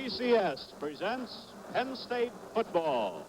CCS presents Penn State football.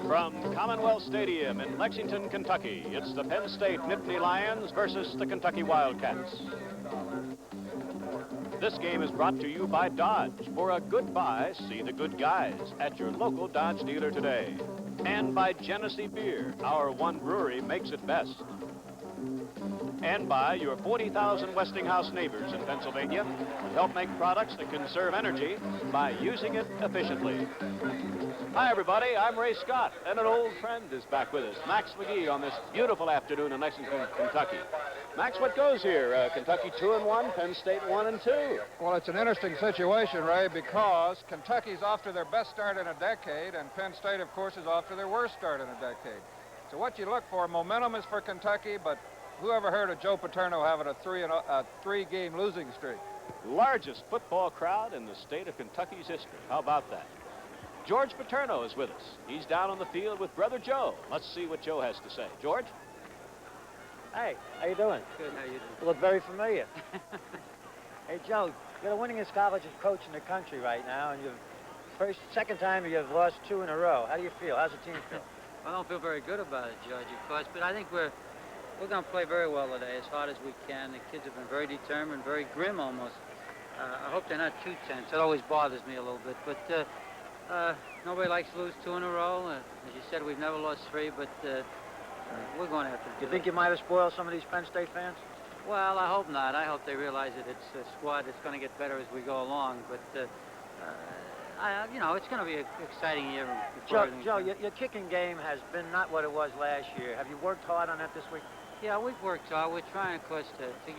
From Commonwealth Stadium in Lexington, Kentucky, it's the Penn State Nittany Lions versus the Kentucky Wildcats. This game is brought to you by Dodge. For a good buy, see the good guys at your local Dodge dealer today. And by Genesee Beer, our one brewery makes it best. And by your 40,000 Westinghouse neighbors in Pennsylvania, who help make products that conserve energy by using it efficiently. Hi, everybody. I'm Ray Scott, and an old friend is back with us, Max McGee, on this beautiful afternoon in Lexington, Kentucky. Max, what goes here? Kentucky 2-1, Penn State 1-2. Well, it's an interesting situation, Ray, because Kentucky's off to their best start in a decade, and Penn State, of course, is off to their worst start in a decade. So what you look for, momentum is for Kentucky, but who ever heard of Joe Paterno having a three-game losing streak? Largest football crowd in the state of Kentucky's history. How about that? George Paterno is with us. He's down on the field with brother Joe. Let's see what Joe has to say. George? Hey, how you doing? Good, how you doing? You look very familiar. Hey, Joe, you're the winningest college coach in the country right now, and second time you've lost 2 in a row. How do you feel? How's the team feel? I don't feel very good about it, Judge, of course, but I think we're going to play very well today, as hard as we can. The kids have been very determined, very grim almost. I hope they're not too tense. It always bothers me a little bit, but nobody likes to lose 2 in a row. As you said, we've never lost 3, but we're going to have to do it. You think you might have spoiled some of these Penn State fans? Well, I hope not. I hope they realize that it's a squad that's going to get better as we go along, but you know, it's going to be an exciting year. Joe, your kicking game has been not what it was last year. Have you worked hard on that this week? Yeah, we've worked hard. We're trying, of course, to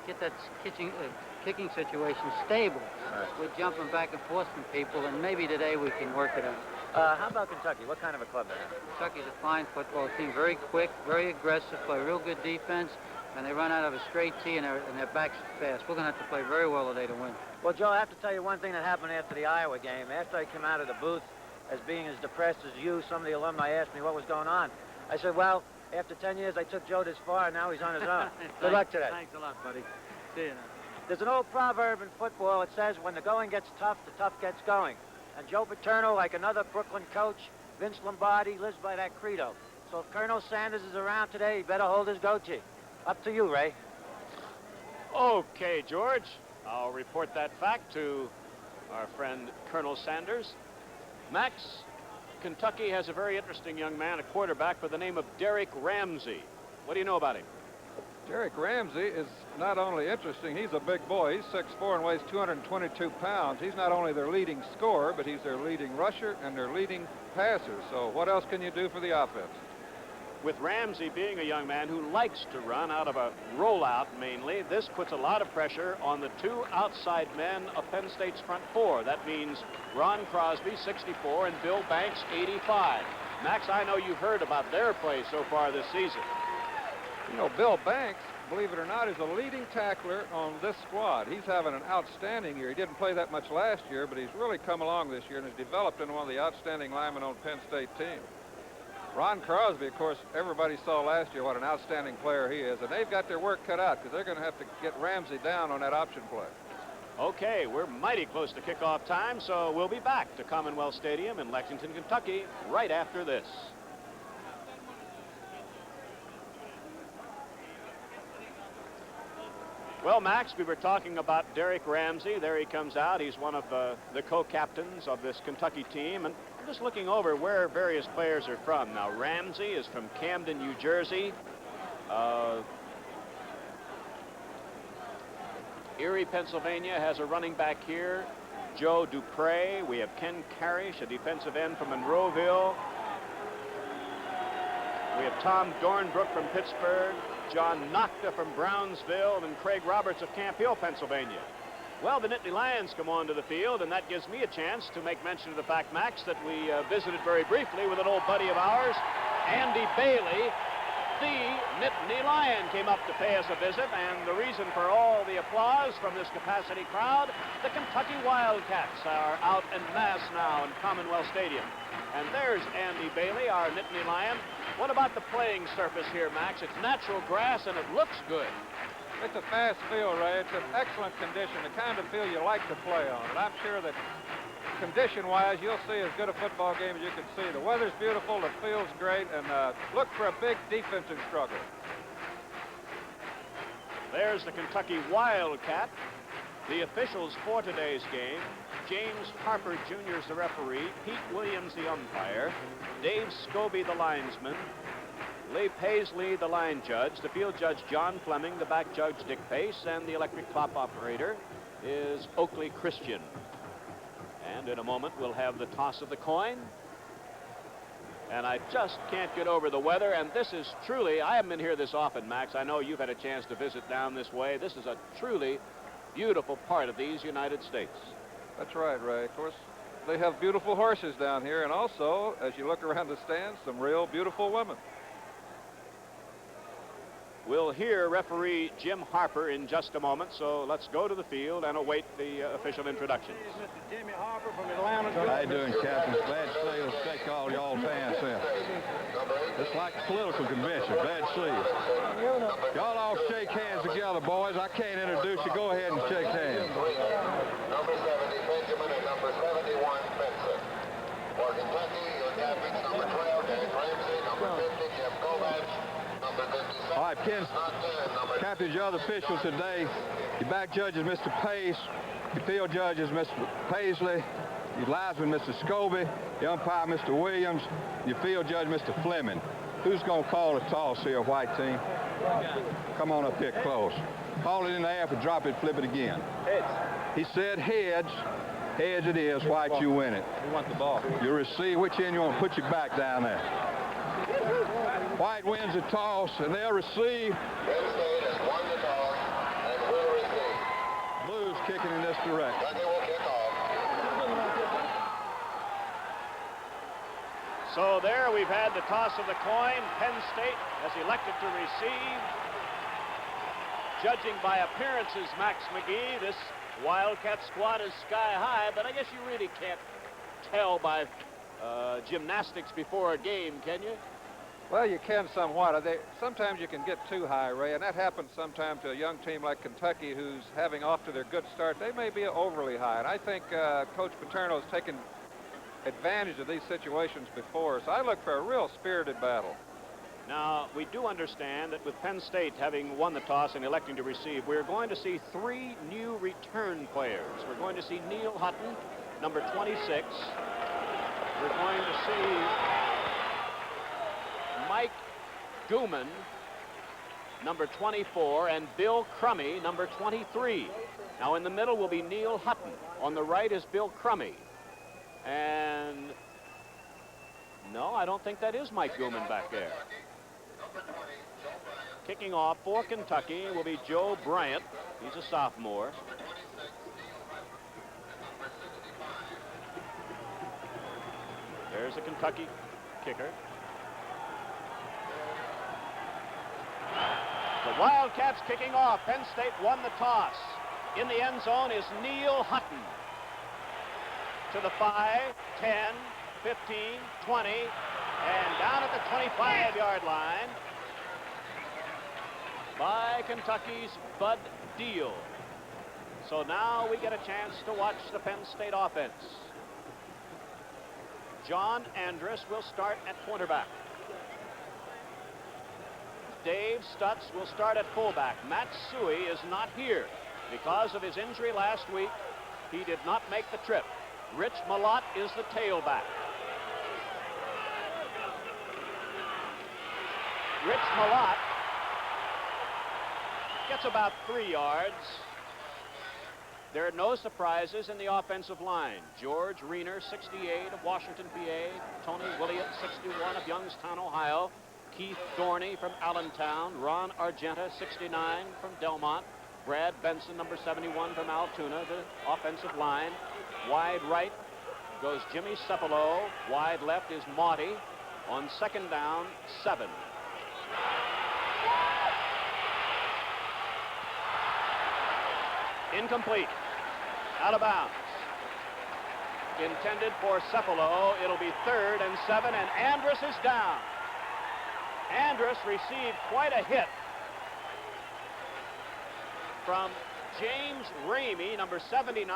get that kicking situation stable. Right. We're jumping back and forth from people, and maybe today we can work it out. How about Kentucky? What kind of a club they have? Kentucky's a fine football team, very quick, very aggressive, play real good defense, and they run out of a straight T, and their backs fast. We're going to have to play very well today to win. Well, Joe, I have to tell you one thing that happened after the Iowa game. After I came out of the booth as being as depressed as you, some of the alumni asked me what was going on. I said, well, after 10 years, I took Joe this far, and now he's on his own. Good luck today. Thanks a lot, buddy. See you now. There's an old proverb in football. It says, when the going gets tough, the tough gets going. And Joe Paterno, like another Brooklyn coach, Vince Lombardi, lives by that credo. So if Colonel Sanders is around today, he better hold his goatee. Up to you, Ray. Okay, George. I'll report that fact to our friend Colonel Sanders. Max, Kentucky has a very interesting young man, a quarterback by the name of Derek Ramsey. What do you know about him? Derek Ramsey is not only interesting, he's a big boy. He's 6'4" and weighs 222 pounds. He's not only their leading scorer, but he's their leading rusher and their leading passer. So what else can you do for the offense? With Ramsey being a young man who likes to run out of a rollout mainly, this puts a lot of pressure on the 2 outside men of Penn State's front 4. That means Ron Crosby, 64, and Bill Banks, 85. Max, I know you've heard about their play so far this season. You know, Bill Banks, believe it or not, is a leading tackler on this squad. He's having an outstanding year. He didn't play that much last year, but he's really come along this year and has developed into one of the outstanding linemen on Penn State team. Ron Crosby, of course, everybody saw last year what an outstanding player he is, and they've got their work cut out because they're going to have to get Ramsey down on that option play. Okay, we're mighty close to kickoff time, so we'll be back to Commonwealth Stadium in Lexington, Kentucky, right after this. Well, Max, we were talking about Derek Ramsey. There he comes out. He's one of the co-captains of this Kentucky team. And I'm just looking over where various players are from. Now, Ramsey is from Camden, New Erie, Pennsylvania has a running back here, Joe Dupre. We have Ken Carish, a defensive end from Monroeville. We have Tom Dornbrook from Pittsburgh, John Nocta from Brownsville, and Craig Roberts of Camp Hill, Pennsylvania. Well, the Nittany Lions come onto the field, and that gives me a chance to make mention of the fact, Max, that we visited very briefly with an old buddy of ours, Andy Bailey. The Nittany Lion came up to pay us a visit, and the reason for all the applause from this capacity crowd, the Kentucky Wildcats are out en masse now in Commonwealth Stadium. And there's Andy Bailey, our Nittany Lion. What about the playing surface here, Max? It's natural grass, and it looks good. It's a fast field, Ray. It's in excellent condition, the kind of field you like to play on. And I'm sure that condition-wise, you'll see as good a football game as you can see. The weather's beautiful, the field's great, and look for a big defensive struggle. There's the Kentucky Wildcat. The officials for today's game: James Harper Jr. is the referee, Pete Williams the umpire, Dave Scobie the linesman, Lee Paisley the line judge, the field judge John Fleming, the back judge Dick Pace, and the electric clock operator is Oakley Christian. And in a moment, we'll have the toss of the coin. And I just can't get over the weather. And this is truly, I haven't been here this often, Max. I know you've had a chance to visit down this way. This is a truly beautiful part of these United States. That's right, Ray. Of course, they have beautiful horses down here. And also, as you look around the stands, some real beautiful women. We'll hear referee Jim Harper in just a moment, so let's go to the field and await the official introductions. Mr. Jimmy Harper from Atlanta. How you doing, Captain? Glad to see you. Take all y'all fans in. It's like a political convention. Glad to see you. Y'all all shake hands together, boys. I can't introduce you. Go ahead and shake hands. Number 70, Benjamin, and number 71, Benson. For Kentucky, your captains, number 12, Dan Ramsey, number 50, Jeff Kovacs. All right, Ken, captains, your other officials today. Your back judge is Mr. Pace. Your field judge is Mr. Paisley. Your linesman, Mr. Scobie. Your umpire, Mr. Williams. Your field judge, Mr. Fleming. Who's going to call the toss here, white team? Come on up here close. Call it in the air, but drop it, flip it again. Heads. He said heads. Heads it is. White, you win it. We want the ball. You receive. Which end you want to put your back down there? White wins the toss, and they'll receive. Penn State has won the toss and will receive. Blues kicking in this direction. Kentucky will kick off. So there we've had the toss of the coin. Penn State has elected to receive. Judging by appearances, Max McGee, this Wildcat squad is sky high, but I guess you really can't tell by gymnastics before a game, can you? Well, you can somewhat. Sometimes you can get too high, Ray, and that happens sometimes to a young team like Kentucky who's having off to their good start. They may be overly high, and I think Coach Paterno has taken advantage of these situations before, so I look for a real spirited battle. Now, we do understand that with Penn State having won the toss and electing to receive, we're going to see 3 new return players. We're going to see Neil Hutton, number 26. We're going to see Mike Gooman, number 24, and Bill Crummey, number 23. Now in the middle will be Neil Hutton. On the right is Bill Crummey. And no, I don't think that is Mike Gooman back there. Kicking off for Kentucky will be Joe Bryant. He's a sophomore. There's a Kentucky kicker. The Wildcats kicking off. Penn State won the toss. In the end zone is Neil Hutton. To the 5, 10, 15, 20, and down at the 25-yard line by Kentucky's Bud Deal. So now we get a chance to watch the Penn State offense. John Andrus will start at quarterback. Dave Stutz will start at fullback. Matt Suey is not here because of his injury last week. He did not make the trip. Rich Malott is the tailback. Rich Malott gets about 3 yards. There are no surprises in the offensive line. George Reener, 68 of Washington, PA. Tony Williott, 61 of Youngstown, Ohio. Keith Dorney from Allentown. Ron Argenta, 69 from Delmont. Brad Benson, number 71 from Altoona, the offensive line. Wide right goes Jimmy Cepolo. Wide left is Maudie. On second down, 7. Incomplete. Out of bounds. Intended for Cepolo. It'll be 3rd and 7, and Andrus is down. Andrus received quite a hit from James Ramey, number 79,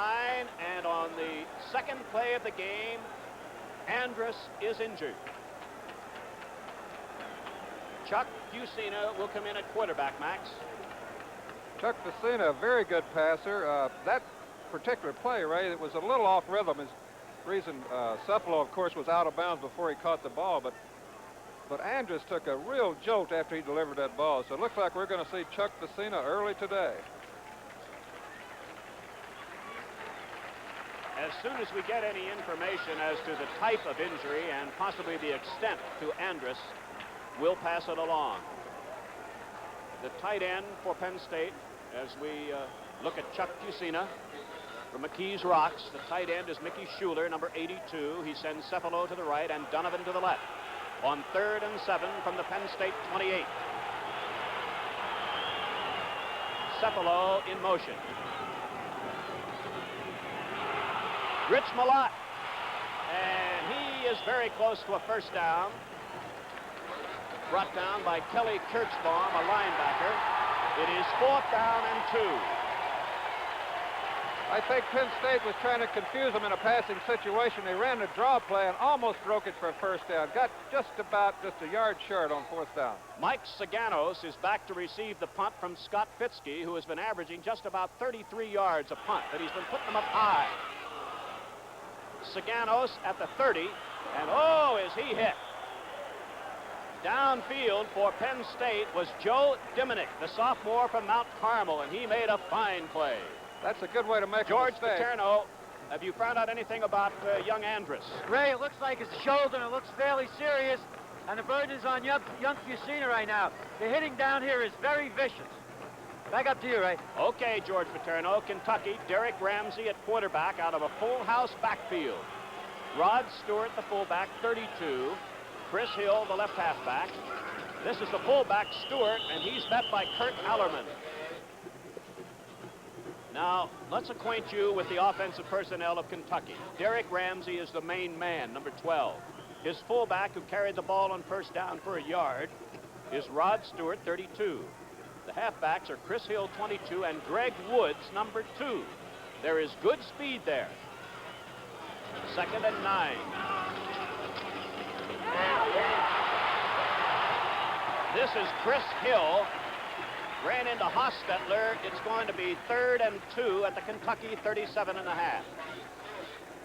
and on the second play of the game, Andrus is injured. Chuck Fusina will come in at quarterback, Max. Chuck Fusina, a very good passer. That particular play, Ray, it was a little off rhythm. His reason, Cepolo, of course, was out of bounds before he caught the ball, but Andrus took a real jolt after he delivered that ball. So it looks like we're going to see Chuck Fusina early today. As soon as we get any information as to the type of injury and possibly the extent to Andrus, we'll pass it along. The tight end for Penn State, as we look at Chuck Fusina from McKees Rocks, the tight end is Mickey Schuler, number 82. He sends Cepolo to the right and Donovan to the left. On 3rd and 7 from the Penn State 28. Cepolo in motion. Rich Malott, and he is very close to a first down. Brought down by Kelly Kirchbaum, a linebacker. It is 4th down and 2. I think Penn State was trying to confuse them in a passing situation. They ran a draw play and almost broke it for a first down. Got just a yard short on 4th down. Mike Saganos is back to receive the punt from Scott Fitzke, who has been averaging just about 33 yards a punt, but he's been putting them up high. Saganos at the 30, and oh, is he hit. Downfield for Penn State was Joe Diminick, the sophomore from Mount Carmel, and he made a fine play. That's a good way to make George a mistake. Paterno, have you found out anything about young Andrus? Ray, it looks like his shoulder, and it looks fairly serious, and the burden is on young Fusina right now. The hitting down here is very vicious. Back up to you, Ray. Okay, George Paterno, Kentucky, Derek Ramsey at quarterback out of a full house backfield. Rod Stewart, the fullback, 32. Chris Hill, the left halfback. This is the fullback, Stewart, and he's met by Kurt Allerman. Now, let's acquaint you with the offensive personnel of Kentucky. Derek Ramsey is the main man, number 12. His fullback, who carried the ball on first down for a yard, is Rod Stewart, 32. The halfbacks are Chris Hill, 22, and Greg Woods, number 2. There is good speed there. 2nd and 9. This is Chris Hill. Ran into Hostetler. It's going to be 3rd and 2 at the Kentucky 37.5.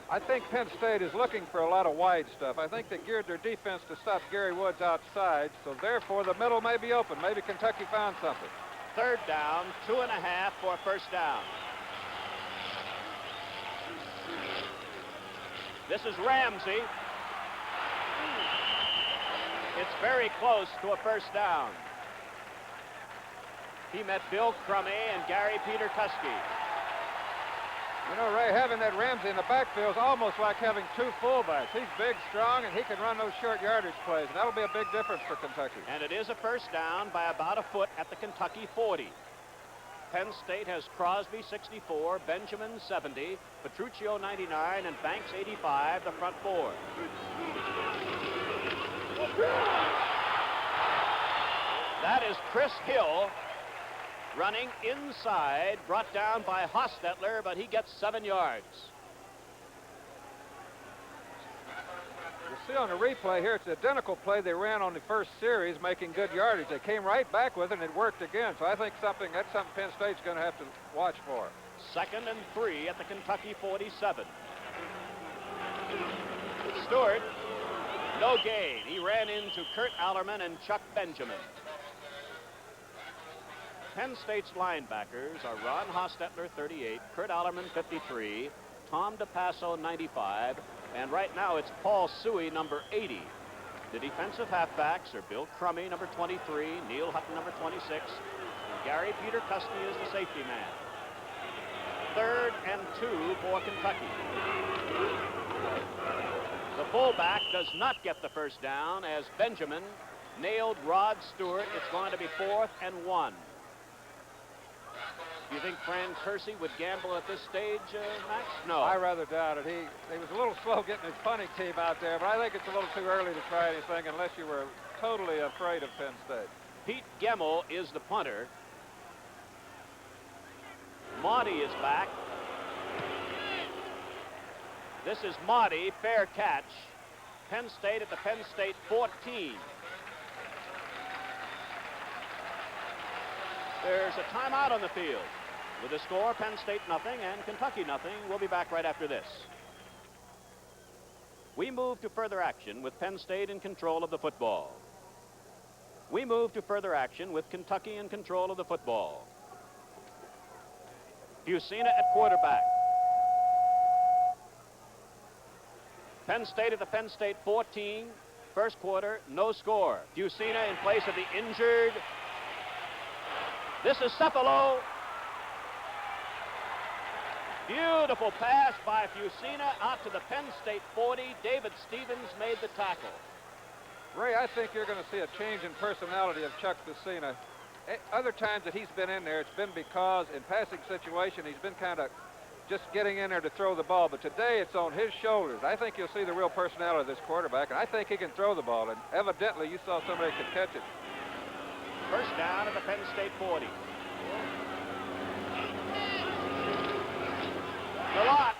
I think Penn State is looking for a lot of wide stuff. I think they geared their defense to stop Gary Woods outside, so therefore the middle may be open. Maybe Kentucky found something. 3rd down, 2.5 for first down. This is Ramsey. It's very close to a first down. He met Bill Crummey and Gary Peter Tusky. You know, Ray, having that Ramsey in the backfield is almost like having 2 fullbacks. He's big, strong, and he can run those short yardage plays, and that'll be a big difference for Kentucky. And it is a first down by about a foot at the Kentucky 40. Penn State has Crosby, 64, Benjamin, 70, Petruccio, 99, and Banks, 85, the front 4. That is Chris Hill running inside, brought down by Hostetler, but he gets 7 yards. You see on the replay here, it's the identical play they ran on the first series, making good yardage. They came right back with it, and it worked again. So I think that's something Penn State's going to have to watch for. 2nd and 3 at the Kentucky 47. Stewart, no gain. He ran into Kurt Allerman and Chuck Benjamin. Penn State's linebackers are Ron Hostetler, 38, Kurt Allerman, 53, Tom DePasso, 95, and right now it's Paul Suey, number 80. The defensive halfbacks are Bill Crummey, number 23, Neil Hutton, number 26, and Gary Peter Custney is the safety man. 3rd and 2 for Kentucky. The fullback does not get the first down as Benjamin nailed Rod Stewart. It's going to be 4th and 1. Do you think Fran Kersey would gamble at this stage, Max? No. I rather doubt it. He was a little slow getting his punting team out there, but I think it's a little too early to try anything unless you were totally afraid of Penn State. Pete Gemmell is the punter. Monty is back. This is Monty, fair catch. Penn State at the Penn State 14. There's a timeout on the field. With the score, Penn State nothing and Kentucky nothing. We'll be back right after this. We move to further action with Penn State in control of the football. We move to further action with Kentucky in control of the football. Fusina at quarterback. Penn State at the Penn State 14. First quarter, no score. Fusina in place of the injured. This is Cepalo. Beautiful pass by Fusina out to the Penn State 40. David Stevens made the tackle. Ray, I think you're going to see a change in personality of Chuck Fusina. Other times that he's been in there, it's been because in passing situation, he's been kind of just getting in there to throw the ball. But today, it's on his shoulders. I think you'll see the real personality of this quarterback, and I think he can throw the ball. And evidently, you saw somebody could catch it. First down at the Penn State 40. Malott.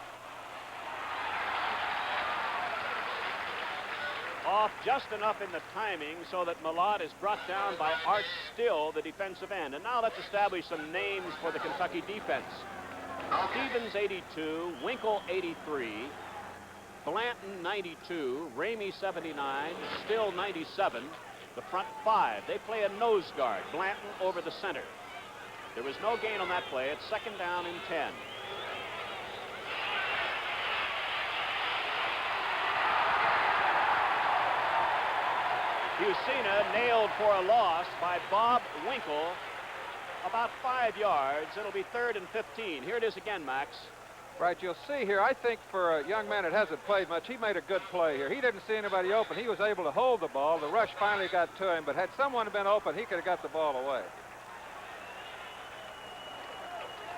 Off just enough in the timing so that Malott is brought down by Art Still, the defensive end. And now let's establish some names for the Kentucky defense. Stevens, 82, Winkle, 83, Blanton, 92, Ramey, 79, Still, 97. The front 5, they play a nose guard. Blanton over the center. There was no gain on that play. It's 2nd down and 10. Fusina nailed for a loss by Bob Winkle. About 5 yards. It'll be 3rd and 15. Here it is again, Max. Right, you'll see here, I think for a young man that hasn't played much, he made a good play here. He didn't see anybody open. He was able to hold the ball. The rush finally got to him, but had someone been open, he could have got the ball away.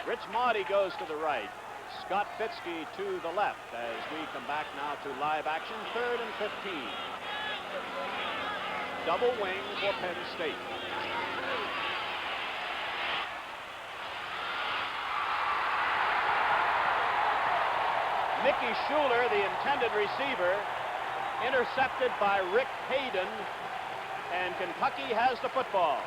Rich Monty goes to the right. Scott Fitzke to the left as we come back now to live action. 3rd and 15. Double wing for Penn State. Mickey Schuler, the intended receiver, intercepted by Rick Hayden, and Kentucky has the football.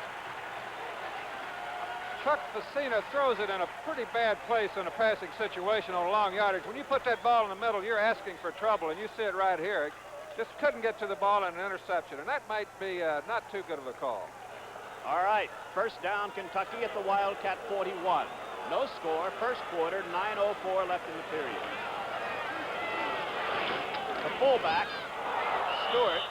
Chuck Fusina throws it in a pretty bad place in a passing situation on long yardage. When you put that ball in the middle, you're asking for trouble, and you see it right here. Just couldn't get to the ball in an interception, and that might be not too good of a call. All right, first down, Kentucky at the Wildcat 41. No score, first quarter, 9:04 left in the period. The fullback, Stewart,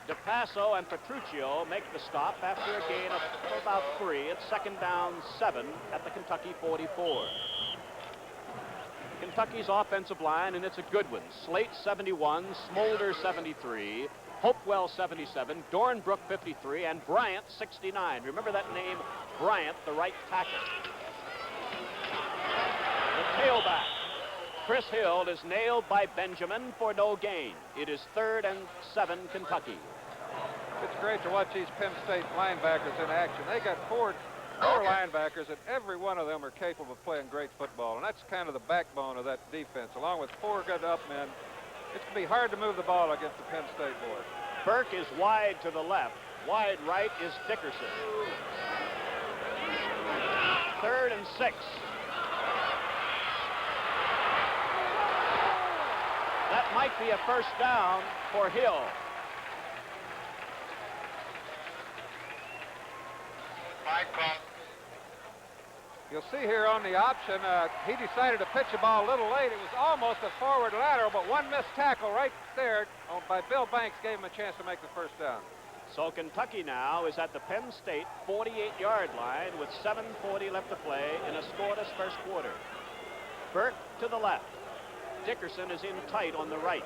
DePasso and Petruccio make the stop after a gain of about 3. It's 2nd down 7 at the Kentucky 44. Kentucky's offensive line, and it's a good one. Slate, 71, Smolder, 73, Hopewell, 77, Dornbrook, 53, and Bryant, 69. Remember that name, Bryant, the right tackle. The tailback, Chris Hill, is nailed by Benjamin for no gain. It is 3rd and 7, Kentucky. It's great to watch these Penn State linebackers in action. They got four linebackers, and every one of them are capable of playing great football, and that's kind of the backbone of that defense. Along with 4 good up men, it's going to be hard to move the ball against the Penn State boys. Burke is wide to the left. Wide right is Dickerson. 3rd and 6. That might be a first down for Hill. You'll see here on the option, he decided to pitch the ball a little late. It was almost a forward lateral, but one missed tackle right there by Bill Banks gave him a chance to make the first down. So Kentucky now is at the Penn State 48-yard line with 7:40 left to play in a scoreless first quarter. Burke to the left. Dickerson is in tight on the right.